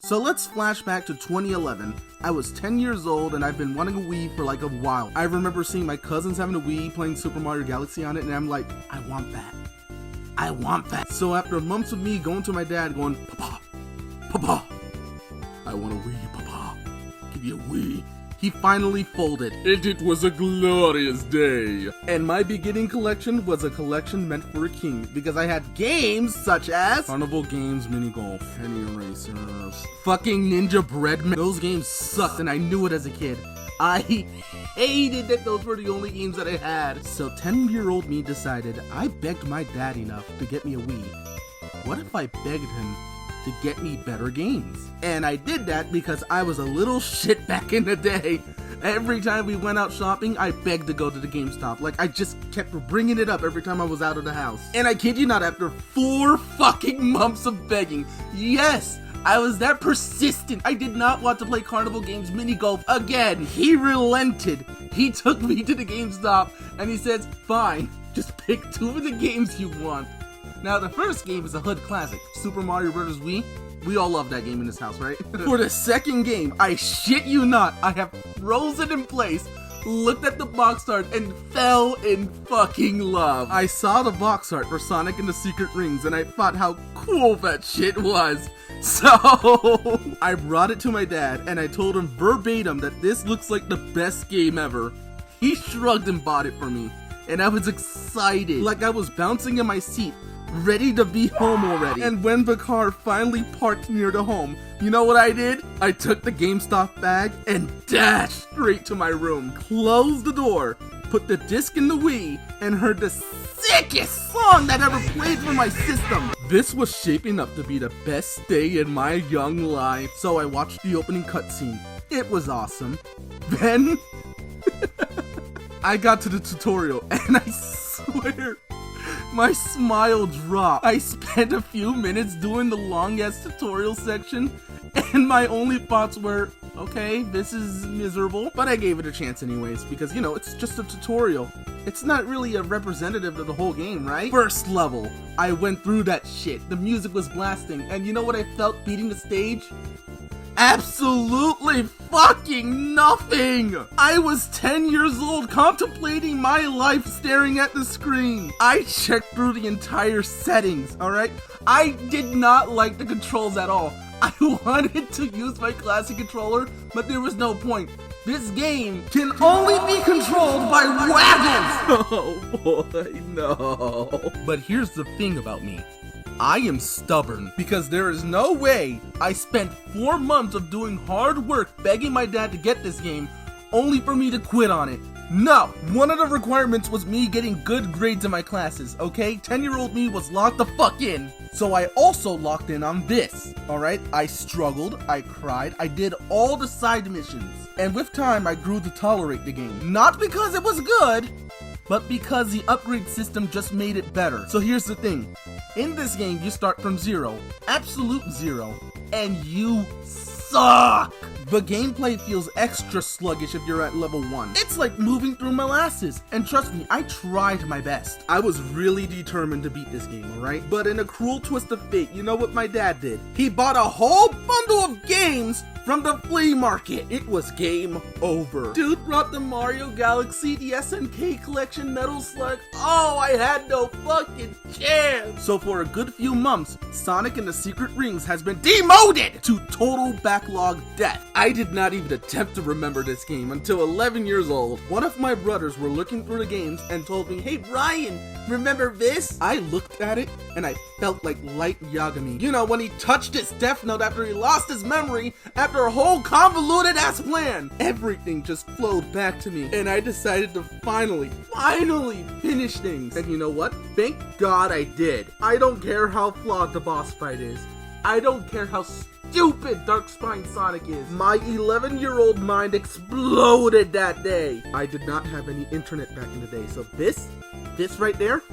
So let's flash back to 2011. I was 10 years old and I've been wanting a Wii for like a while. I remember seeing my cousins having a Wii playing Super Mario Galaxy on it and I'm like, I want that. I want that. So after months of me going to my dad going, Papa, Papa, I want a Wii, Papa. Give me a Wii. He finally folded. And it was a glorious day. And my beginning collection was a collection meant for a king because I had games such as Carnival Games Mini Golf, Penny Racers, fucking Ninja Breadman. Those games sucked and I knew it as a kid. I hated that those were the only games that I had. So 10-year-old me decided I begged my dad enough to get me a Wii. What if I begged him to get me better games? And I did that because I was a little shit back in the day. Every time we went out shopping, I begged to go to the GameStop. Like, I just kept bringing it up every time I was out of the house. And I kid you not, after 4 fucking months of begging, yes, I was that persistent. I did not want to play Carnival Games Mini Golf again. He relented. He took me to the GameStop and he says, fine, just pick 2 of the games you want. Now, the first game is a hood classic, Super Mario Bros. Wii. We all love that game in this house, right? For the second game, I shit you not, I have frozen in place, looked at the box art, and fell in fucking love. I saw the box art for Sonic and the Secret Rings, and I thought how cool that shit was. So, I brought it to my dad, and I told him verbatim that this looks like the best game ever. He shrugged and bought it for me, and I was excited, like I was bouncing in my seat, ready to be home already. And when the car finally parked near the home, you know what I did? I took the GameStop bag and dashed straight to my room, closed the door, put the disc in the Wii, and heard the sickest song that ever played for my system. This was shaping up to be the best day in my young life. So I watched the opening cutscene. It was awesome. Then I got to the tutorial and I swear my smile dropped. I spent a few minutes doing the long-ass tutorial section, and my only thoughts were, okay, this is miserable, but I gave it a chance anyways, because, you know, it's just a tutorial. It's not really a representative of the whole game, right? First level, I went through that shit. The music was blasting, and you know what I felt beating the stage? Absolutely fucking nothing! I was 10 years old contemplating my life staring at the screen. I checked through the entire settings, alright? I did not like the controls at all. I wanted to use my classic controller, but there was no point. This game can only be controlled by waggles! Oh boy, no. But here's the thing about me. I am stubborn, because there is no way I spent 4 months of doing hard work begging my dad to get this game, only for me to quit on it. No, one of the requirements was me getting good grades in my classes, okay? 10-year-old me was locked the fuck in. So I also locked in on this, alright? I struggled, I cried, I did all the side missions. And with time, I grew to tolerate the game. Not because it was good, but because the upgrade system just made it better. So here's the thing. In this game, you start from 0, absolute 0, and you suck! The gameplay feels extra sluggish if you're at level 1. It's like moving through molasses. And trust me, I tried my best. I was really determined to beat this game, alright? But in a cruel twist of fate, you know what my dad did? He bought a whole bundle of games from the flea market. It was game over. Dude brought the Mario Galaxy, the SNK collection, Metal Slug. Oh, I had no fucking chance. So for a good few months, Sonic and the Secret Rings has been demoted to total backlog death. I did not even attempt to remember this game until 11 years old. One of my brothers were looking through the games and told me, hey Brian, remember this? I looked at it and I felt like Light Yagami. You know, when he touched his Death Note after he lost his memory after a whole convoluted ass plan. Everything just flowed back to me and I decided to finally finish things. And you know what? Thank God I did. I don't care how flawed the boss fight is. I don't care how stupid Dark-Spine Sonic is. My 11-year-old mind exploded that day. I did not have any internet back in the day, so this right there,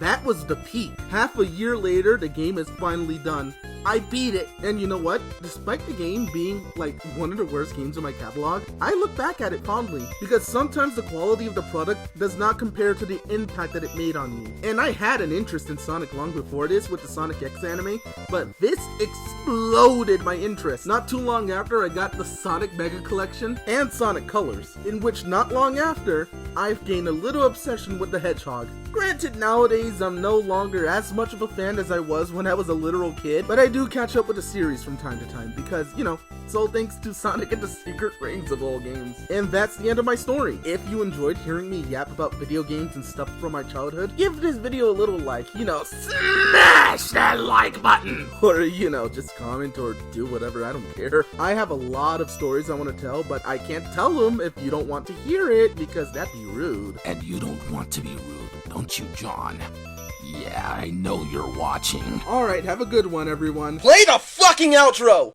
that was the peak. Half a year later, the game is finally done. I beat it. And you know what? Despite the game being like one of the worst games in my catalog, I look back at it fondly because sometimes the quality of the product does not compare to the impact that it made on me. And I had an interest in Sonic long before this with the Sonic X anime, but this exploded my interest. Not too long after, I got the Sonic Mega Collection and Sonic Colors, in which not long after, I've gained a little obsession with the Hedgehog. Granted, nowadays I'm no longer as much of a fan as I was when I was a literal kid, but I do catch up with the series from time to time because, you know, it's all thanks to Sonic and the Secret Rings of all games. And that's the end of my story. If you enjoyed hearing me yap about video games and stuff from my childhood, give this video a little like, you know, smash that like button! Or, you know, just comment or do whatever, I don't care. I have a lot of stories I want to tell, but I can't tell them if you don't want to hear it because that'd be rude. And you don't want to be rude, don't you, John? Yeah, I know you're watching. Alright, have a good one, everyone. Play the fucking outro!